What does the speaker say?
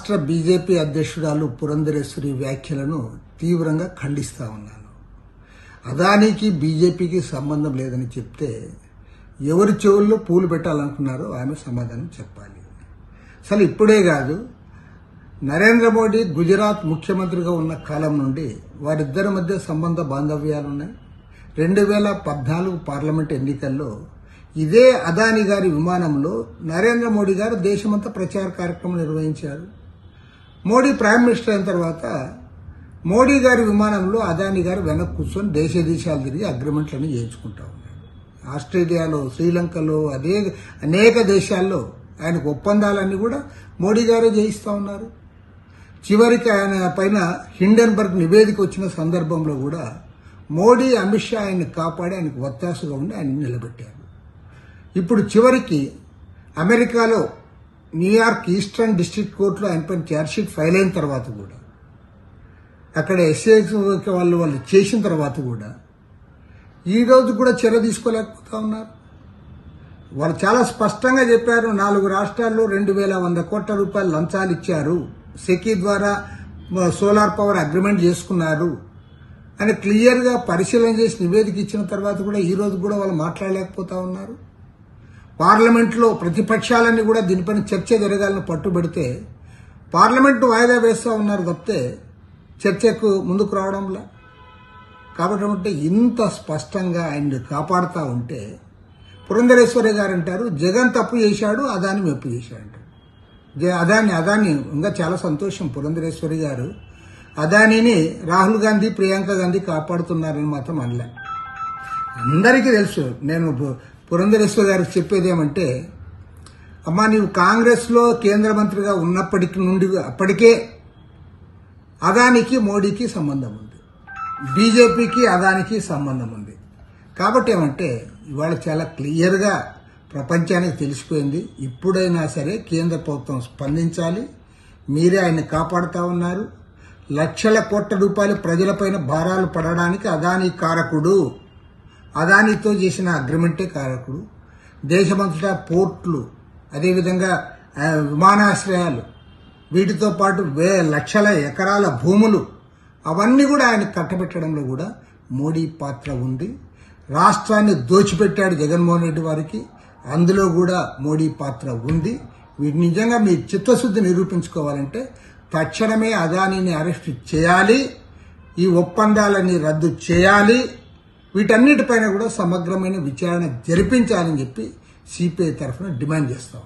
రాష్ట్ర బీజేపీ అధ్యక్షురాలు పురంధరేశ్వరి వ్యాఖ్యలను తీవ్రంగా ఖండిస్తా ఉన్నాను. అదానికి బీజేపీకి సంబంధం లేదని చెప్తే ఎవరి చెవుల్లో పూలు పెట్టాలనుకున్నారో ఆమె సమాధానం చెప్పాలి. అసలు ఇప్పుడే కాదు, నరేంద్ర మోడీ గుజరాత్ ముఖ్యమంత్రిగా ఉన్న కాలం నుండి వారిద్దరి మధ్య సంబంధ బాంధవ్యాలున్నాయి. 2014 పార్లమెంట్ ఎన్నికల్లో ఇదే అదానీ గారి విమానంలో నరేంద్ర మోడీ గారు దేశమంతా ప్రచార కార్యక్రమం నిర్వహించారు. మోడీ ప్రైమ్ మినిస్టర్ అయిన తర్వాత మోడీ గారి విమానంలో అదానీ గారు వెనక్కి కూర్చొని దేశాలు తిరిగి అగ్రిమెంట్లను చేయించుకుంటా ఉన్నారు. ఆస్ట్రేలియాలో, శ్రీలంకలో, అనేక దేశాల్లో ఆయనకు ఒప్పందాలన్నీ కూడా మోడీ గారే చేయిస్తా ఉన్నారు. చివరికి ఆయన పైన హిండెన్బర్గ్ నివేదిక వచ్చిన సందర్భంలో కూడా మోడీ, అమిత్ షా ఆయన్ని కాపాడి ఆయనకు ఒత్తాసుగా ఉండి ఆయన నిలబెట్టారు. ఇప్పుడు చివరికి అమెరికాలో న్యూయార్క్ ఈస్టర్న్ డిస్ట్రిక్ట్ కోర్టులో ఆయన పైన ఛార్జ్షీట్ ఫైల్ అయిన తర్వాత కూడా, అక్కడ ఎస్ఐ వాళ్ళు చేసిన తర్వాత కూడా ఈ రోజు కూడా చర్య తీసుకోలేకపోతా ఉన్నారు. వాళ్ళు చాలా స్పష్టంగా చెప్పారు, 4 రాష్ట్రాల్లో 2,100 కోట్ల రూపాయలు లంచాలు ఇచ్చారు, సెకీ ద్వారా సోలార్ పవర్ అగ్రిమెంట్ చేసుకున్నారు అని క్లియర్గా పరిశీలన చేసి నివేదిక ఇచ్చిన తర్వాత కూడా ఈ రోజు కూడా వాళ్ళు మాట్లాడలేకపోతా ఉన్నారు. పార్లమెంట్లో ప్రతిపక్షాలన్నీ కూడా దీనిపైన చర్చ జరగాలని పట్టుబడితే పార్లమెంటు వాయిదా వేస్తూ ఉన్నారు తప్పితే చర్చకు ముందుకు రావడంలా. కాబట్టి ఇంత స్పష్టంగా ఆయన్ని కాపాడుతూ ఉంటే పురంధరేశ్వరి గారు అంటారు జగన్ తప్పు చేశాడు, అదాని మెప్పు చేశాడు. అదాని ఇంకా చాలా సంతోషం. పురంధరేశ్వరి గారు అదానిని రాహుల్ గాంధీ, ప్రియాంక గాంధీ కాపాడుతున్నారని మాత్రం అనలే. అందరికీ తెలుసు. నేను పురంధరేశ్వరి గారికి చెప్పేది ఏమంటే, అమ్మా నీవు కాంగ్రెస్ లో కేంద్ర మంత్రిగా ఉన్నప్పటికి నుండి అప్పటికే అదానికి మోడీకి సంబంధం ఉంది, బీజేపీకి అదానికి సంబంధం ఉంది. కాబట్టి ఏమంటే ఇవాళ చాలా క్లియర్గా ప్రపంచానికి తెలిసిపోయింది. ఇప్పుడైనా సరే కేంద్ర ప్రభుత్వం స్పందించాలి. మీరే ఆయన్ని కాపాడుతా ఉన్నారు. లక్షల కోట్ల రూపాయలు ప్రజలపైన భారాలు పడడానికి అదానీ కారకుడు. అదానితో చేసిన అగ్రిమెంటే కారకుడు. దేశమంతటా పోర్ట్లు, అదేవిధంగా విమానాశ్రయాలు, వీటితో పాటు లక్షల ఎకరాల భూములు అవన్నీ కూడా ఆయన కట్టబెట్టడంలో కూడా మోడీ పాత్ర ఉంది. రాష్ట్రాన్ని దోచిపెట్టాడు జగన్మోహన్ రెడ్డి వారికి, అందులో కూడా మోడీ పాత్ర ఉంది. వీటి నిజంగా మీ చిత్తశుద్ధి నిరూపించుకోవాలంటే తక్షణమే అదానీని అరెస్ట్ చేయాలి, ఈ ఒప్పందాలని రద్దు చేయాలి, వీటన్నిటిపైన కూడా సమగ్రమైన విచారణ జరిపించాలని చెప్పి సిపిఐ తరఫున డిమాండ్ చేస్తాం.